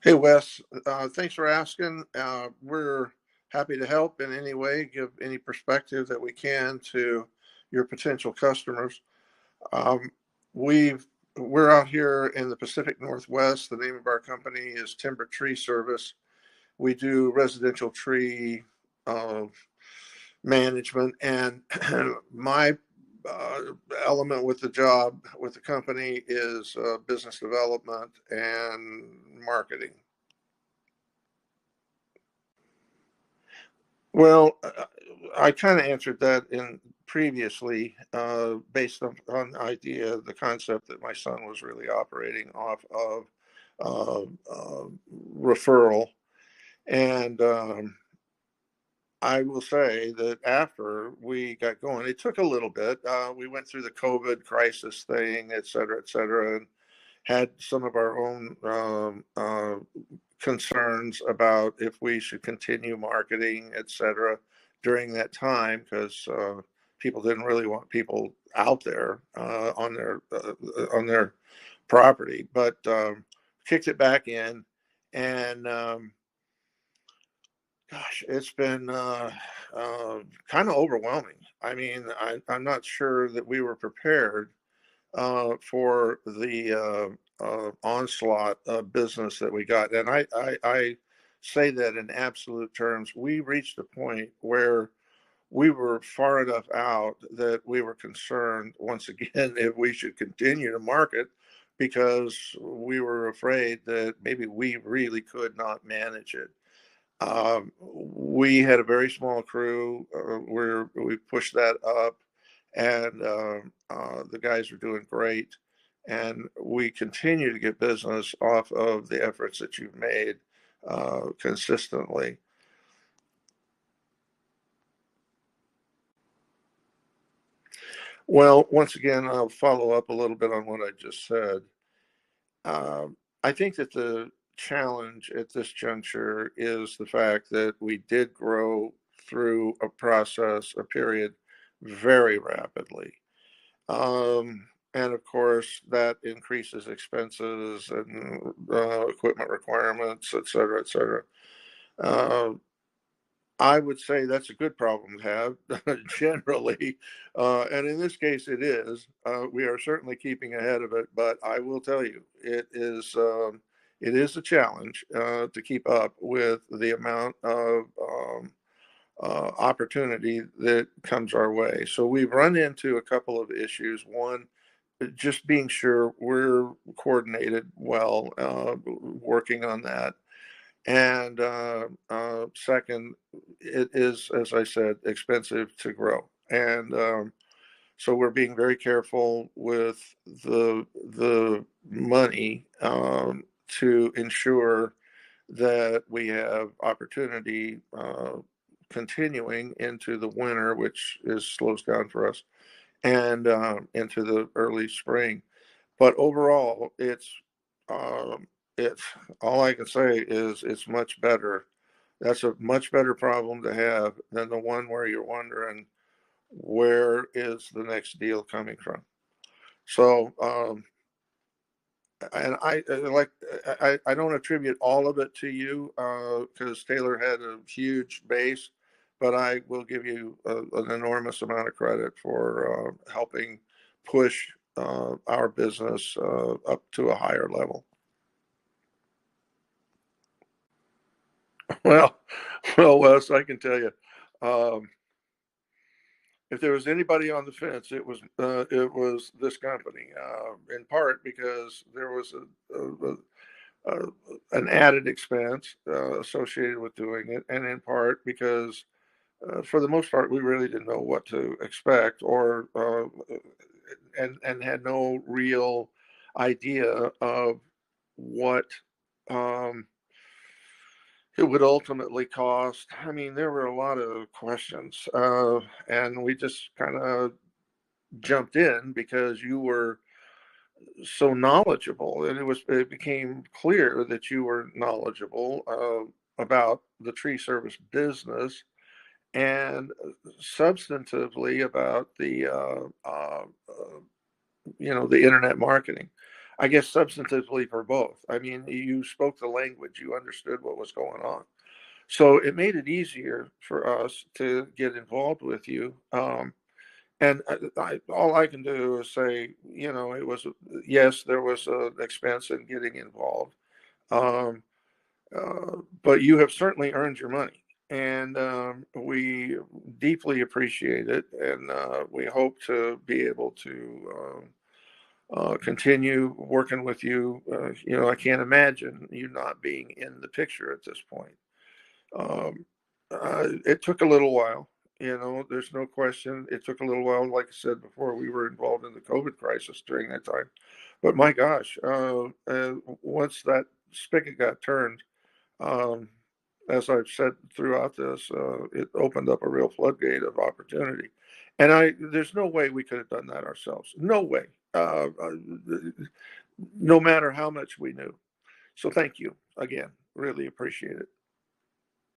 Hey, Wes. Thanks for asking. We're happy to help in any way, give any perspective that we can to your potential customers. Um, we've we're out here in the Pacific Northwest. The name of our company is Timber Tree Service. We do residential tree uh, management, and my uh, element with the job with the company is business development and marketing. Well, I kind of answered that in previously, based on the idea, the concept that my son was really operating off of uh, uh, referral. And I will say that after we got going, it took a little bit. We went through the COVID crisis thing, et cetera, and had some of our own concerns about if we should continue marketing, et cetera, during that time because people didn't really want people out there on their property. But kicked it back in, and gosh, it's been kind of overwhelming. I mean, I'm not sure that we were prepared for the onslaught of business that we got. And I say that in absolute terms. We reached a point where we were far enough out that we were concerned once again if we should continue to market because we were afraid that maybe we really could not manage it. We had a very small crew where we pushed that up, and the guys are doing great. And we continue to get business off of the efforts that you've made consistently. Well, once again, I'll follow up a little bit on what I just said. I think that the challenge at this juncture is the fact that we did grow through a period very rapidly. And of course, that increases expenses and equipment requirements, et cetera, et cetera. Uh, I would say that's a good problem to have generally. And in this case, it is. We are certainly keeping ahead of it, but I will tell you, it is a challenge to keep up with the amount of opportunity that comes our way. So we've run into a couple of issues. One, just being sure we're coordinated well, working on that. And second, it is, as I said, expensive to grow. And so we're being very careful with the money to ensure that we have opportunity continuing into the winter, which is slows down for us, and into the early spring. But overall, it's all I can say is it's much better. That's a much better problem to have than the one where you're wondering where is the next deal coming from. So, and I don't attribute all of it to you because Taylor had a huge base, but I will give you an enormous amount of credit for helping push our business up to a higher level. Well, well, Wes, I can tell you, um, if there was anybody on the fence, it was this company. In part because there was a an added expense associated with doing it, and in part because, for the most part, we really didn't know what to expect, or and had no real idea of what. Um, it would ultimately cost. I mean, there were a lot of questions, and we just kind of jumped in because you were so knowledgeable, and it became clear that you were knowledgeable about the tree service business and substantively about the the internet marketing. I guess substantively for both. I mean, you spoke the language, you understood what was going on. So it made it easier for us to get involved with you. And all I can do is say, it was, yes, there was an expense in getting involved. Um, but you have certainly earned your money. And we deeply appreciate it. And we hope to be able to continue working with you. I can't imagine you not being in the picture at this point. Um, it took a little while. There's no question. It took a little while. Like I said before, we were involved in the COVID crisis during that time. But my gosh, once that spigot got turned, um, as I've said throughout this, it opened up a real floodgate of opportunity. And there's no way we could have done that ourselves. No way. No matter how much we knew. So thank you again. Really appreciate it.